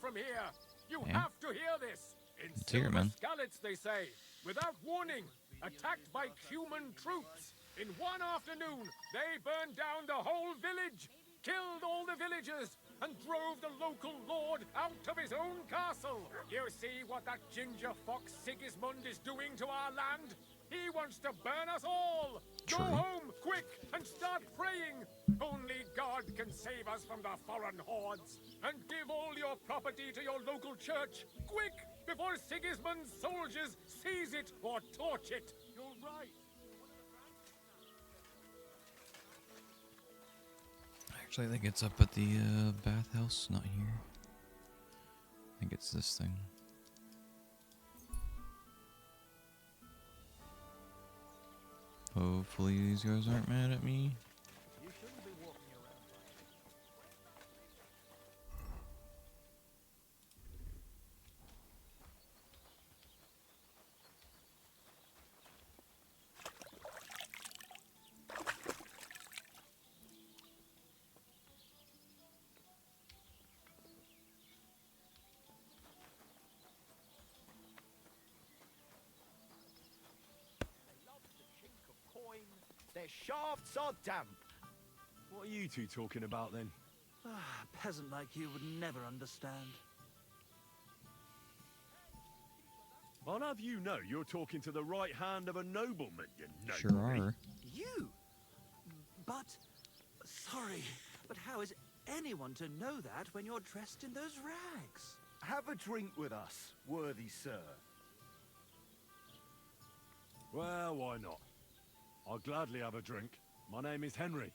from here. You Yeah. have to hear this. In Let's hear it, Silver man. Skallets, they say, without warning, attacked by human troops. In one afternoon, they burned down the whole village, killed all the villagers, and drove the local lord out of his own castle. You see what that ginger fox Sigismund is doing to our land? He wants to burn us all! True. Go home, quick, and start praying! Only God can save us from the foreign hordes. And give all your property to your local church, quick, before Sigismund's soldiers seize it or torch it. You're right. Actually, I think it's up at the bathhouse, not here. I think it's this thing. Hopefully these guys aren't mad at me. You shouldn't be walking around. Their shafts are damp. What are you two talking about then? A peasant like you would never understand. I'll have you know you're talking to the right hand of a nobleman, you know. Sure are. You? But, sorry, but how is anyone to know that when you're dressed in those rags? Have a drink with us, worthy sir. Well, why not? I'll gladly have a drink. My name is Henry.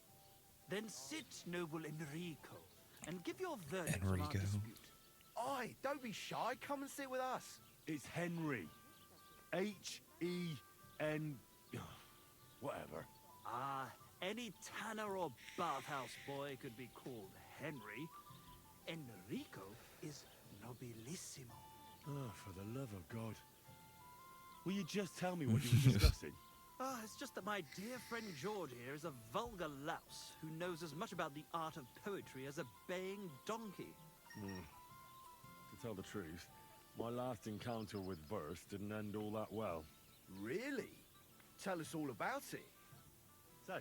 Then sit, noble Enrico, and give your verdict on our Enrico. dispute. Aye, don't be shy. Come and sit with us. It's Henry. H-E-N... whatever. Ah, any tanner or bathhouse boy could be called Henry. Enrico is nobilissimo. Oh, for the love of God. Will you just tell me what you were discussing? Ah, it's just that my dear friend George here is a vulgar louse who knows as much about the art of poetry as a baying donkey. To tell the truth, my last encounter with verse didn't end all that well. Really? Tell us all about it. So, are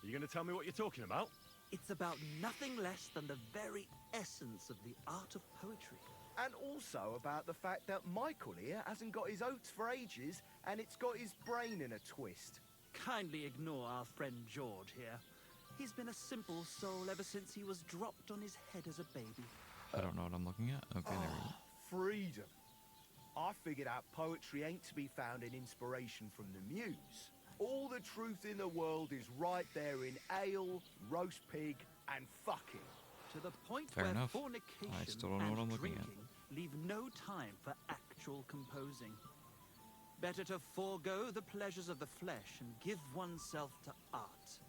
you going to tell me what you're talking about? It's about nothing less than the very essence of the art of poetry. And also about the fact that Michael here hasn't got his oats for ages and it's got his brain in a twist. Kindly ignore our friend George here. He's been a simple soul ever since he was dropped on his head as a baby. I don't know what I'm looking at. Okay, there we go. Freedom. I figured out poetry ain't to be found in inspiration from the muse. All the truth in the world is right there in ale, roast pig, and fucking. To the point Fair where enough. fornication I still don't know what and I'm looking at. drinking leave no time for actual composing. Better to forego the pleasures of the flesh and give oneself to art.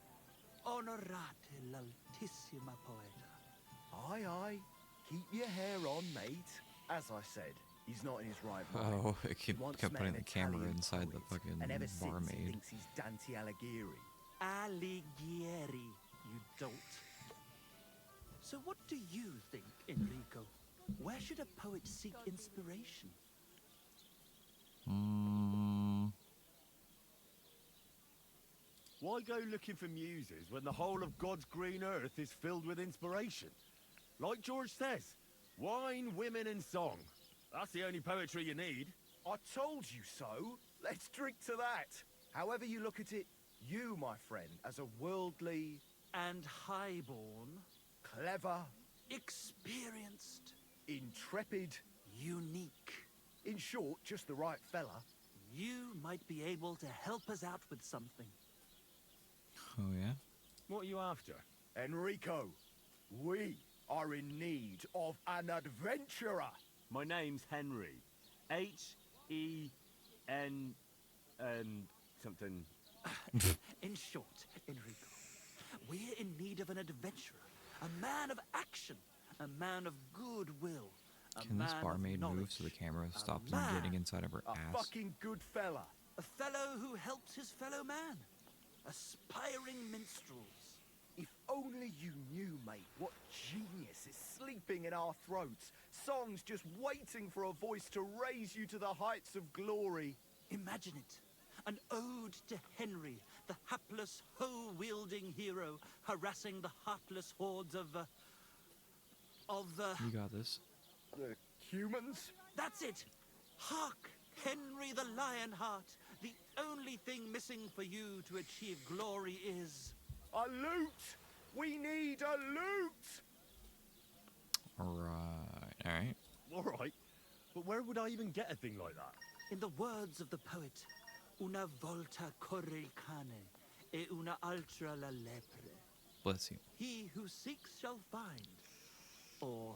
Onorate l'altissima poeta. Aye, aye. Keep your hair on, mate. As I said, he's not in his right mind. Oh, it kept Once putting met the an camera Italian inside the poet, fucking and ever since he barmaid. thinks he's Dante Alighieri. Alighieri, you dolt. So what do you think, Enrico? Where should a poet seek inspiration? Why go looking for muses when the whole of God's green earth is filled with inspiration? Like George says, wine, women, and song. That's the only poetry you need. I told you so. Let's drink to that. However you look at it, you, my friend, as a worldly, And highborn, clever, experienced, intrepid, unique. in short, just the right fella. You might be able to help us out with something. Oh, yeah? What are you after? Enrico, we are in need of an adventurer. My name's Henry. H-E-N... something... In short, Enrico, we're in need of an adventurer, a man of action, a man of goodwill, a Can man this of barmaid move knowledge, so the camera a stops him man, getting inside of her A ass? fucking good fella. a fellow who helps his fellow man, aspiring minstrels. If only you knew, mate, what genius is sleeping in our throats. Songs just waiting for a voice to raise you to the heights of glory. Imagine it. An ode to Henry, the hapless, hoe-wielding hero, harassing the heartless hordes of You got this. The humans? That's it! Hark! Henry the Lionheart! The only thing missing for you to achieve glory is... A loot! We need a loot! Alright. Alright, but where would I even get a thing like that? In the words of the poet, una volta corre il cane, e una altra la lepre. Bless you. He who seeks shall find. Or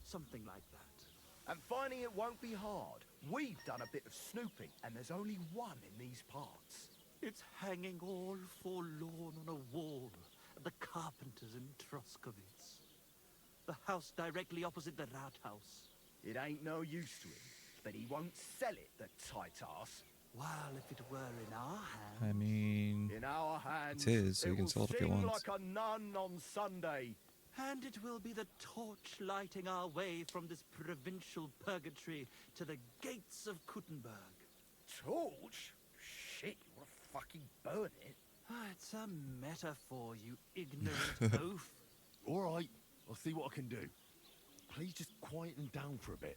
something like that. And finding it won't be hard. We've done a bit of snooping, and there's only one in these parts. It's hanging all forlorn on a wall at the carpenters in Troskowitz. The house directly opposite the Rathaus. It ain't no use to him, but he won't sell it, the tight ass. Well, if it were in our hands... I mean, In our hands, it's his, so he can will sell it if he sing wants. like a nun on Sunday. And it will be the torch lighting our way from this provincial purgatory to the gates of Kuttenberg. Torch? Shit, you wanna fucking burn it? It's a metaphor, you ignorant oaf. Alright, I'll see what I can do. Please just quieten down for a bit.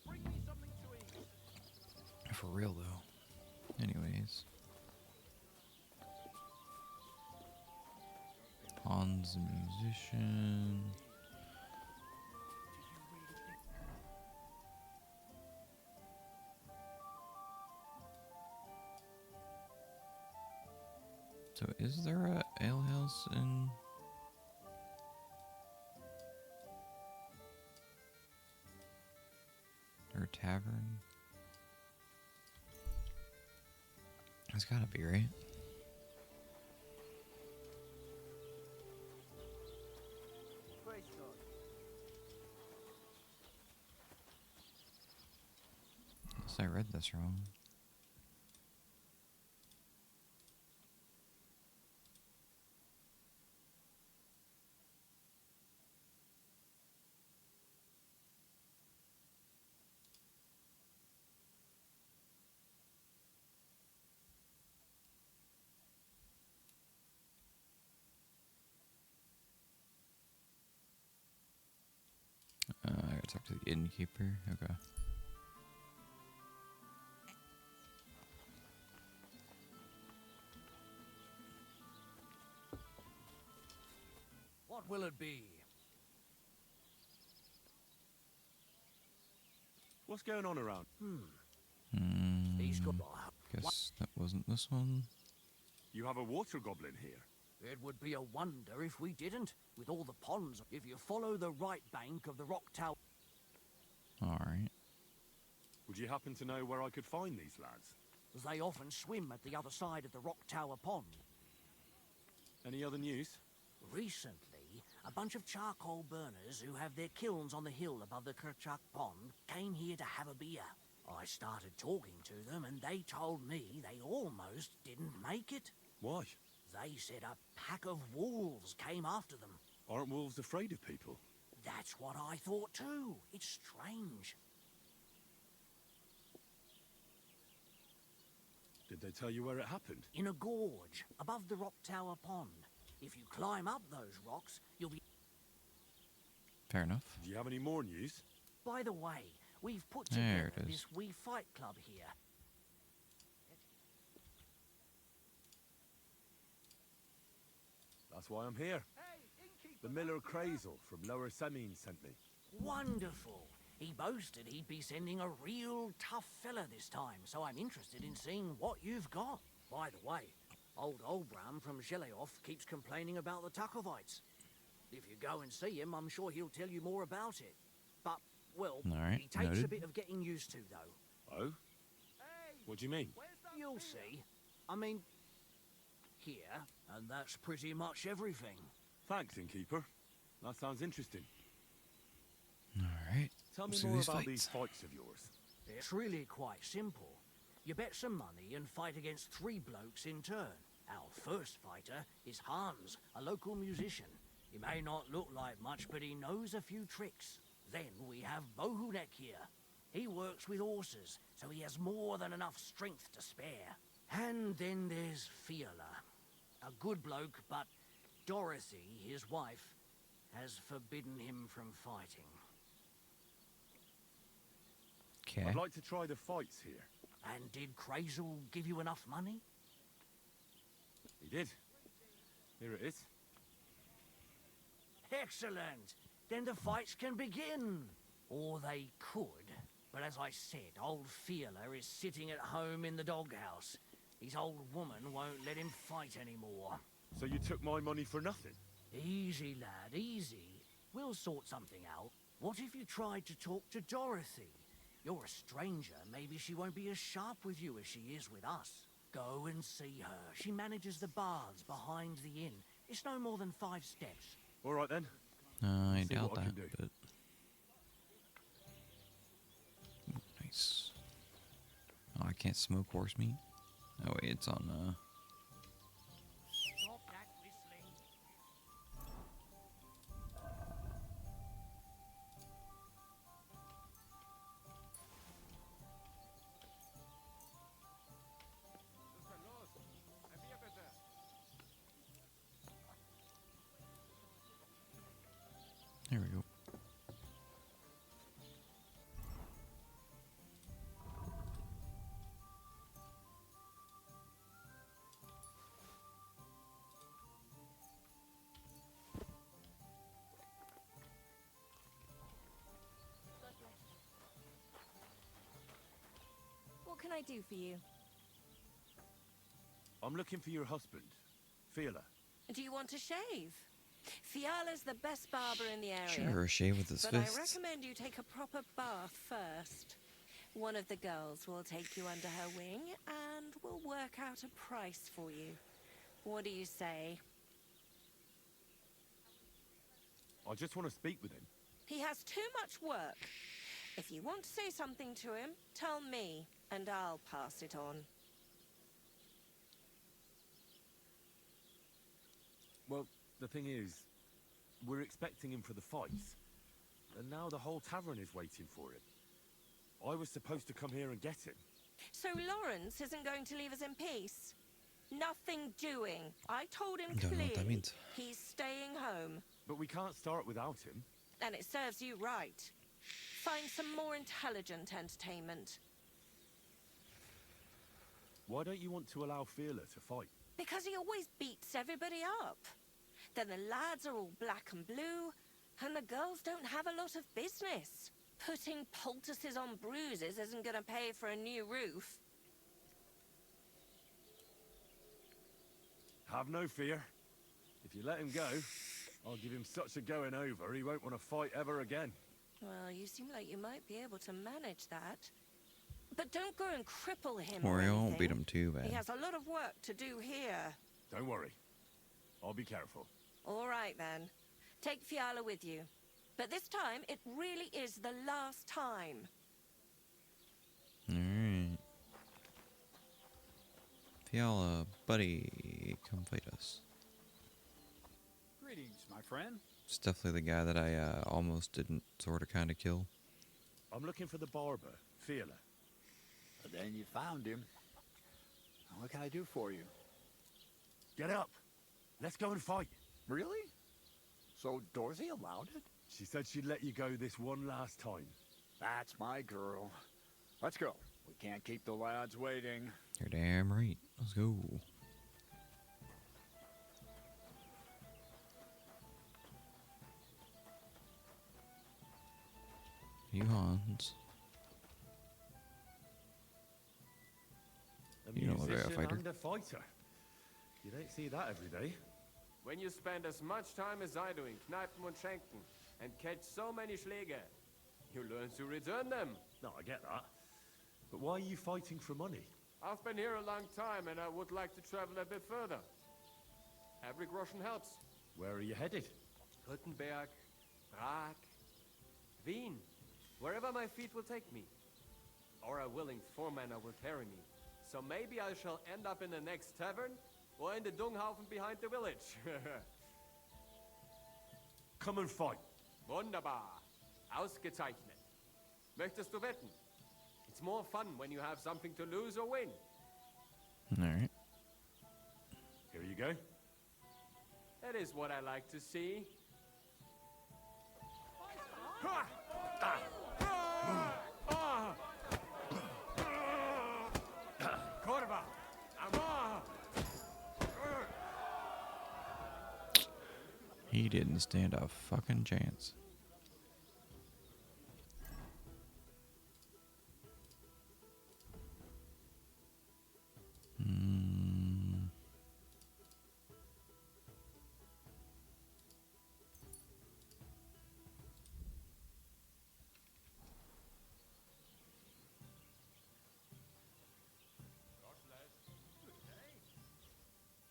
Bring me something to eat. For real though. Anyways. Hans the musician. So is there a alehouse in... or tavern? It's gotta be, right? Unless I read this wrong. I gotta talk to the innkeeper. Okay. What will it be? What's going on around? He's got... Guess that wasn't this one. You have a water goblin here. It would be a wonder if we didn't, with all the ponds. If you follow the right bank of the rock tower... Alright. Would you happen to know where I could find these lads? They often swim at the other side of the rock tower pond. Any other news? Recently, a bunch of charcoal burners who have their kilns on the hill above the Kerchak pond came here to have a beer. I started talking to them and they told me they almost didn't make it. Why? They said a pack of wolves came after them. Aren't wolves afraid of people? That's what I thought too. It's strange. Did they tell you where it happened? In a gorge above the rock tower pond. If you climb up those rocks, you'll be... Fair enough. Do you have any more news? By the way, we've put There together it is. this wee fight club here. That's why I'm here. The Miller Crazel from Lower Semine sent me. Wonderful. He boasted he'd be sending a real tough fella this time, so I'm interested in seeing what you've got. By the way, old Olbram from Zheleov keeps complaining about the Takovites. If you go and see him, I'm sure he'll tell you more about it. But, well, Alright, he takes a noted. bit of getting used to, though. Oh? What do you mean? You'll see. I mean, here, and that's pretty much everything. Thanks, innkeeper. That sounds interesting. Alright. Tell me See more these about fights. these fights of yours. It's really quite simple. You bet some money and fight against 3 blokes in turn. Our first fighter is Hans, a local musician. He may not look like much, but he knows a few tricks. Then we have Bohunek here. He works with horses, so he has more than enough strength to spare. And then there's Fiala. A good bloke, but Dorothy, his wife, has forbidden him from fighting. Okay. I'd like to try the fights here. And did Crazel give you enough money? He did. Here it is. Excellent. Then the fights can begin. Or they could. But as I said, old Fiala is sitting at home in the doghouse. His old woman won't let him fight anymore. So you took my money for nothing? Easy, lad, easy. We'll sort something out. What if you tried to talk to Dorothy? You're a stranger. Maybe she won't be as sharp with you as she is with us. Go and see her. She manages the baths behind the inn. It's no more than 5 steps. All right then. I See doubt what I that, can do. but... Ooh, nice. Oh, I can't smoke horse meat? Oh wait, it's on, Stop that whistling. There we go. What can I do for you? I'm looking for your husband, Fiala. Do you want to shave? Fiala's the best barber in the area. Sure, shave with his But fists. I recommend you take a proper bath first. One of the girls will take you under her wing and will work out a price for you. What do you say? I just want to speak with him. He has too much work. If you want to say something to him, tell me, and I'll pass it on. Well, the thing is, we're expecting him for the fights. And now the whole tavern is waiting for him. I was supposed to come here and get him. So Lawrence isn't going to leave us in peace? Nothing doing. I told him Don't know clearly. what that means. He's staying home. But we can't start without him. And it serves you right. Find some more intelligent entertainment. Why don't you want to allow Fiala to fight? Because he always beats everybody up. Then the lads are all black and blue, and the girls don't have a lot of business. Putting poultices on bruises isn't going to pay for a new roof. Have no fear. If you let him go, I'll give him such a going over, he won't want to fight ever again. Well, you seem like you might be able to manage that. But don't go and cripple him Or or he won't anything. beat him too bad. He has a lot of work to do here. Don't worry. I'll be careful. All right, then. Take Fiala with you. But this time, it really is the last time. Alright. Fiala, buddy, come fight us. Greetings, my friend. It's definitely the guy that I almost didn't sort of kind of kill. I'm looking for the barber, Fiala. But then you found him. What can I do for you? Get up. Let's go and fight. Really? So Dorothy allowed it? She said she'd let you go this one last time. That's my girl. Let's go. We can't keep the lads waiting. You're damn right. Let's go. You Hans. A You know a musician fighter. and a fighter. You don't see that every day. When you spend as much time as I do in Kneipen und Schenken and catch so many Schläge, you learn to return them. No, I get that. But why are you fighting for money? I've been here a long time and I would like to travel a bit further. Every groschen helps. Where are you headed? Württemberg, Prague, Wien, wherever my feet will take me. Or a willing foreman will carry me. So maybe I shall end up in the next tavern, or in the Dunghaufen behind the village. Come and fight. Wunderbar. Ausgezeichnet. Möchtest du wetten? It's more fun when you have something to lose or win. Alright. Here you go. That is what I like to see. Corva! Amar! He didn't stand a fucking chance.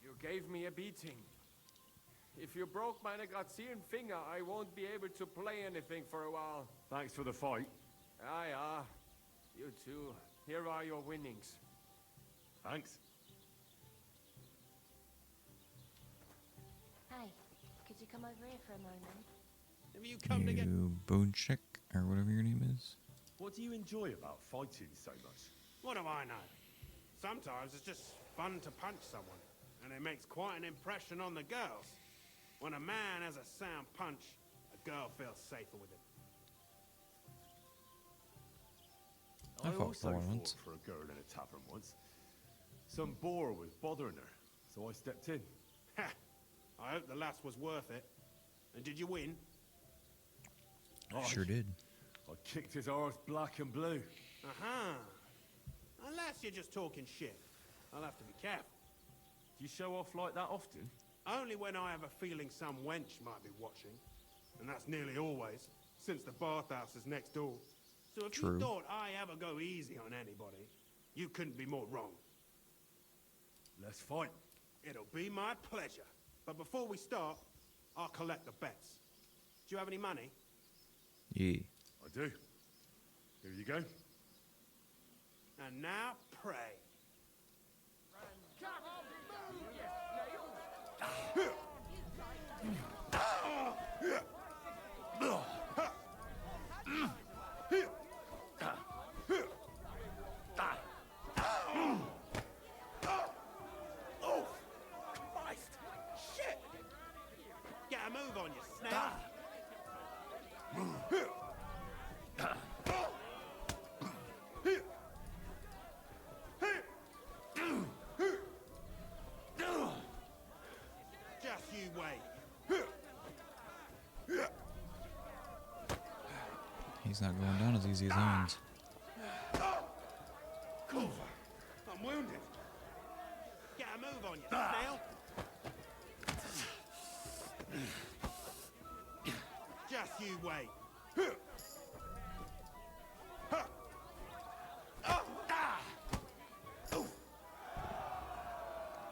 You gave me a beating. If you broke my Grazian finger, I won't be able to play anything for a while. Thanks for the fight. Ah. You too. Here are your winnings. Thanks. Hey, could you come over here for a moment? Have you come to get... You Boonchick, or whatever your name is. What do you enjoy about fighting so much? What do I know? Sometimes it's just fun to punch someone, and it makes quite an impression on the girls. When a man has a sound punch, a girl feels safer with him. I fought also for one once. fought for a girl in a tavern once. Some boar was bothering her, so I stepped in. Ha! I hope the lass was worth it. And did you win? I sure did. I kicked his arse black and blue. Uh-huh. Unless you're just talking shit. I'll have to be careful. Do you show off like that often? Only when I have a feeling some wench might be watching. And that's nearly always, since the bathhouse is next door. So if True. you thought I ever go easy on anybody, you couldn't be more wrong. Let's fight. It'll be my pleasure. But before we start, I'll collect the bets. Do you have any money? Yeah. I do. Here you go. And now pray. Oh, Christ! Shit! Get a move on you, snail. Just you wait. He's not going down as easy as Owens. I'm wounded. Get a move on you, snail. Just you wait.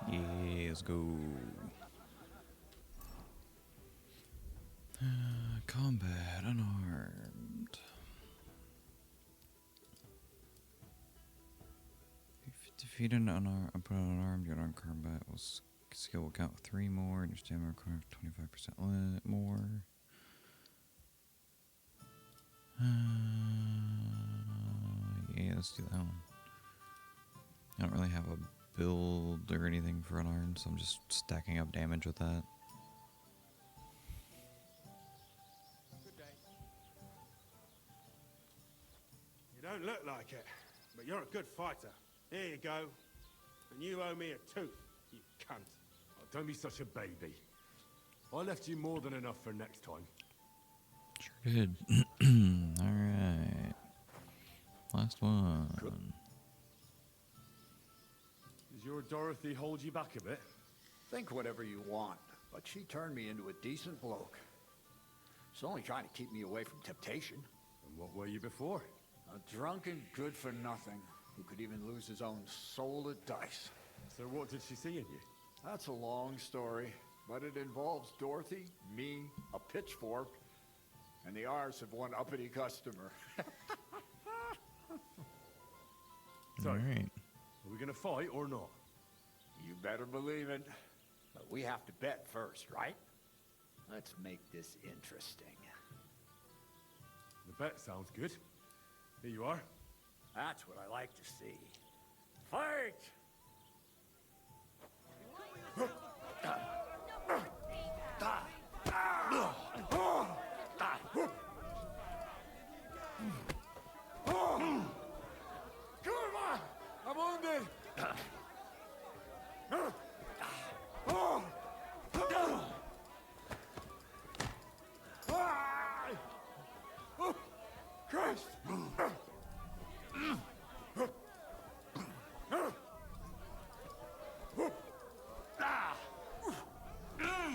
Yeah, let's go. Combat unarmed. If you defeat an unarmed, your unarmed combat skill will count 3 more, and your stamina requires 25% more. Yeah, let's do that one. I don't really have a build or anything for unarmed, so I'm just stacking up damage with that. You don't look like it, but you're a good fighter. Here you go. And you owe me a tooth, you cunt. Oh, don't be such a baby. I left you more than enough for next time. Sure did. Alright. Last one. Does your Dorothy hold you back a bit? Think whatever you want, but she turned me into a decent bloke. She's only trying to keep me away from temptation. And what were you before? A drunken good-for-nothing who could even lose his own soul at dice. So what did she see in you? That's a long story, but it involves Dorothy, me, a pitchfork, and the R's have one uppity customer. So, Alright. are we gonna fight or not? You better believe it. But we have to bet first, right? Let's make this interesting. The bet sounds good. Here you are. That's what I like to see. Fight! I'm wounded! Oh, Christ!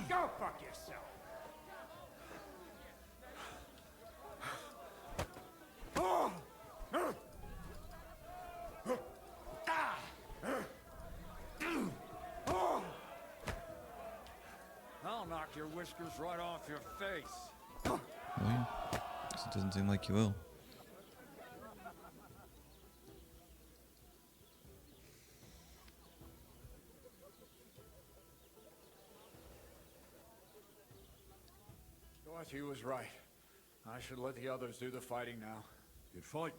Go fuck yourself. I'll knock your whiskers right off your face. Will you? 'Cause it doesn't seem like you will. Dorothy was right. I should let the others do the fighting now. Good fight.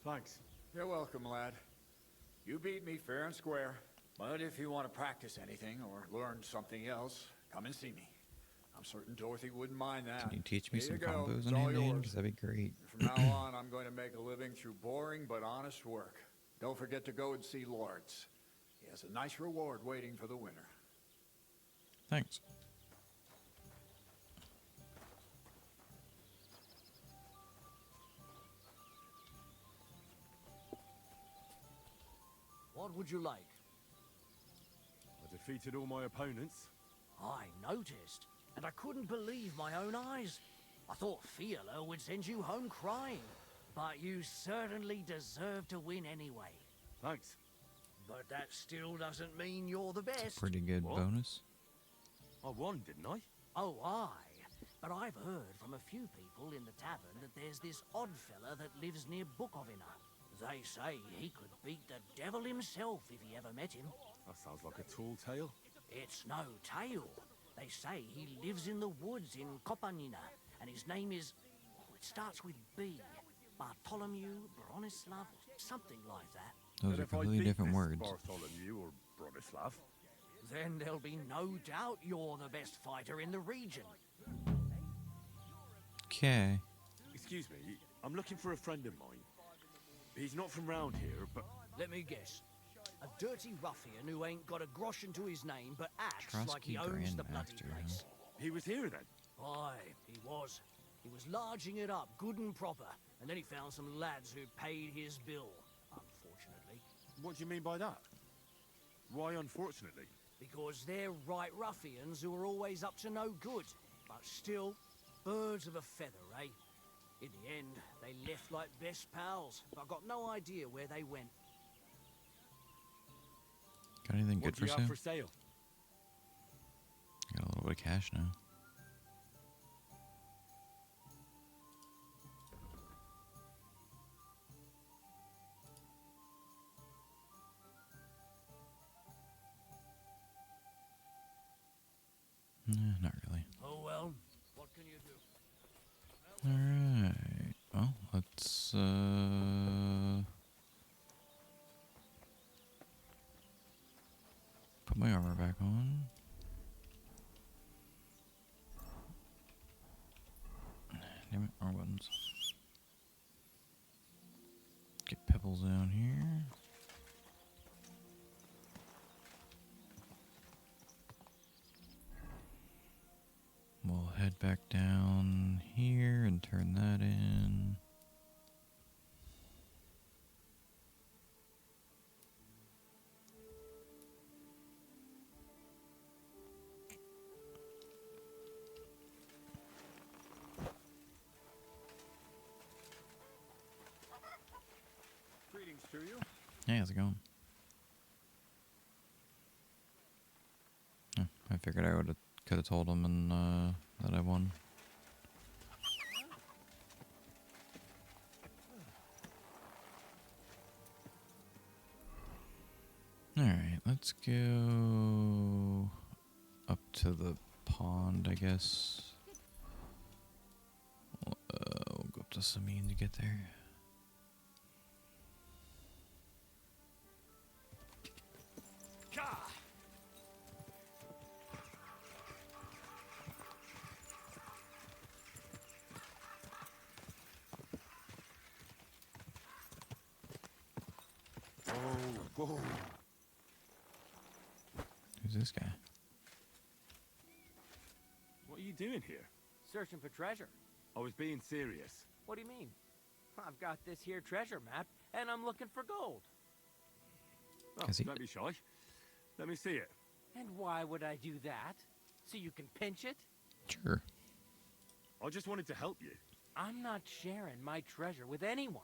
Thanks. You're welcome, lad. You beat me fair and square. But if you want to practice anything or learn something else, come and see me. I'm certain Dorothy wouldn't mind that. Can you teach me Here some you go. combos It's on all hand-to-hand? yours. 'Cause that'd be great. From now on, I'm going to make a living through boring but honest work. Don't forget to go and see Lawrence. He has a nice reward waiting for the winner. Thanks. What would you like? I defeated all my opponents. I noticed, and I couldn't believe my own eyes. I thought Fiala would send you home crying, but you certainly deserve to win anyway. Thanks. But that still doesn't mean you're the best. Pretty good What? bonus. I won, didn't I? Oh, aye. But I've heard from a few people in the tavern that there's this odd fella that lives near Bukovina. They say he could beat the devil himself if he ever met him. That sounds like a tall tale. It's no tale. They say he lives in the woods in Kopanina, and his name is... Oh, it starts with B. Bartholomew, Bronislav, something like that. Those But are if I completely beat different this words. Bartholomew or Bronislav, Then there'll be no doubt you're the best fighter in the region. Okay. excuse me, I'm looking for a friend of mine. He's not from round here, but Let me guess. A dirty ruffian who ain't got a groschen to his name, but acts like he Trusky owns the bloody Grandmaster, place. he was here then. Aye, he was. He was larging it up, good and proper, and then he found some lads who paid his bill, unfortunately. What do you mean by that? Why unfortunately? Because they're right ruffians who are always up to no good, but still, birds of a feather, eh? In the end, they left like best pals, but I've got no idea where they went. Got anything What good do you for have sale? for sale? Got a little bit of cash now. Not really. Oh well, what can you do? Alright. Well, let's put my armor back on. Damn it, wrong buttons. Get Pebbles down here. We'll head back down here and turn that in. Greetings to you. Hey, how's it going? Oh, I figured I could have told him and that I won. Alright, let's go up to the pond, I guess. We'll go up to Samin to get there. Whoa. Who's this guy? What are you doing here? Searching for treasure. I was being serious. What do you mean? I've got this here treasure map, and I'm looking for gold. Oh, don't be shy. Let me see it. And why would I do that? So you can pinch it? Sure. I just wanted to help you. I'm not sharing my treasure with anyone.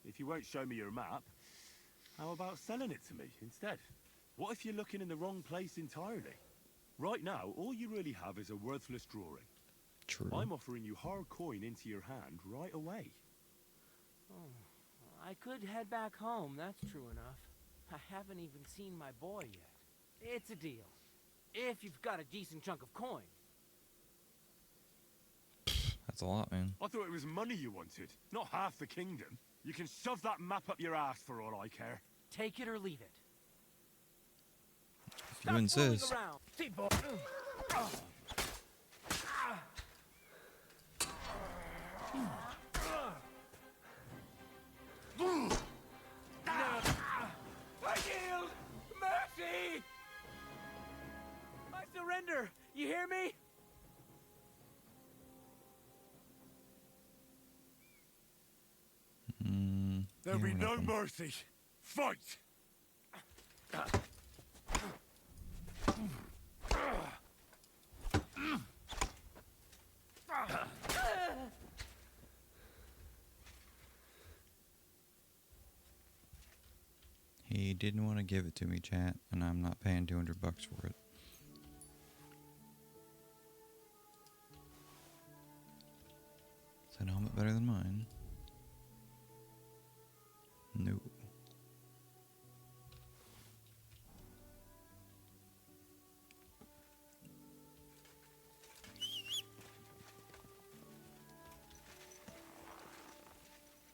If you won't show me your map, how about selling it to me instead? What if you're looking in the wrong place entirely? Right now, all you really have is a worthless drawing. True. I'm offering you hard coin into your hand right away. I could head back home, that's true enough. I haven't even seen my boy yet. It's a deal. If you've got a decent chunk of coin. That's a lot, man. I thought it was money you wanted, not half the kingdom. You can shove that map up your ass for all I care. Take it or leave it. If you insist. See, boy. I yield! Mercy! I surrender! You hear me? There'll be no nothing. mercy. Fight! He didn't want to give it to me, chat, and I'm not paying $200 for it. Is that helmet better than mine? No.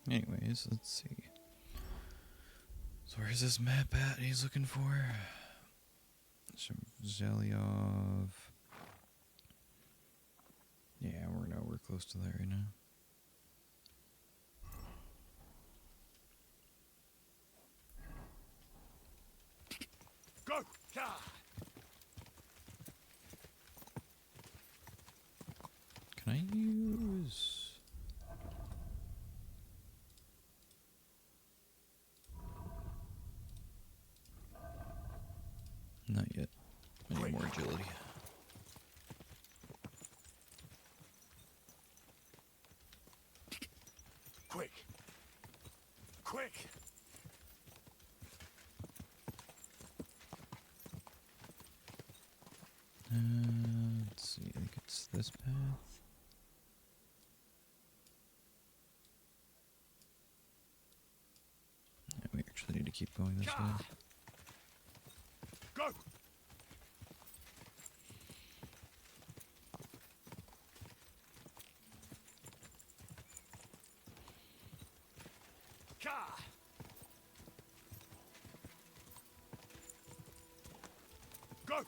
Anyways, let's see. So where's this map at he's looking for? Zelyov. Yeah, we're close to that right now. Go! Can I use... Not yet. I need more agility. Quick! Quick! Let's see, I think it's this path. Yeah, we actually need to keep going this way. Go! Go!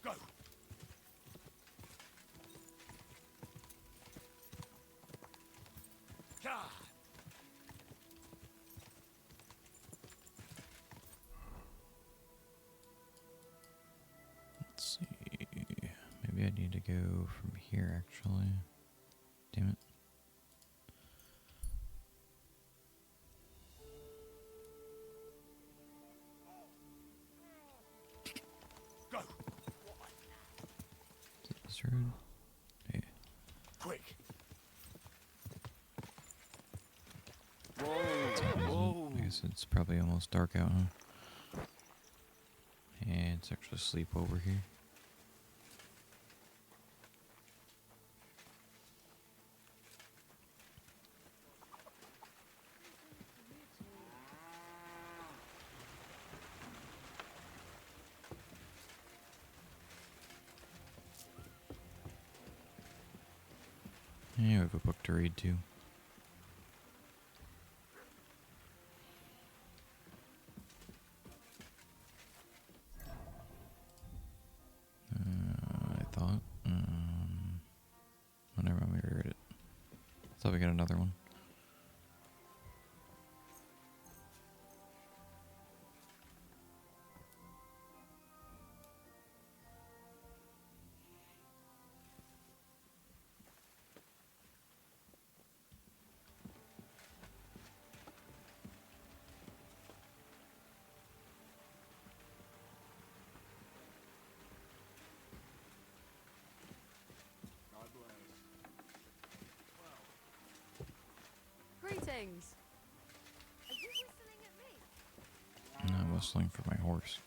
Go! Let's see. Maybe I need to go from here, actually. Damn it. Go! Is it this road? Yeah. Quick! I guess guess it's probably almost dark out, huh? And it's actually sleep over here. Yeah, we have a book to read too. I thought. Whenever we read it. Thought we got another one. Greetings. Are you whistling at me? I'm whistling for my horse.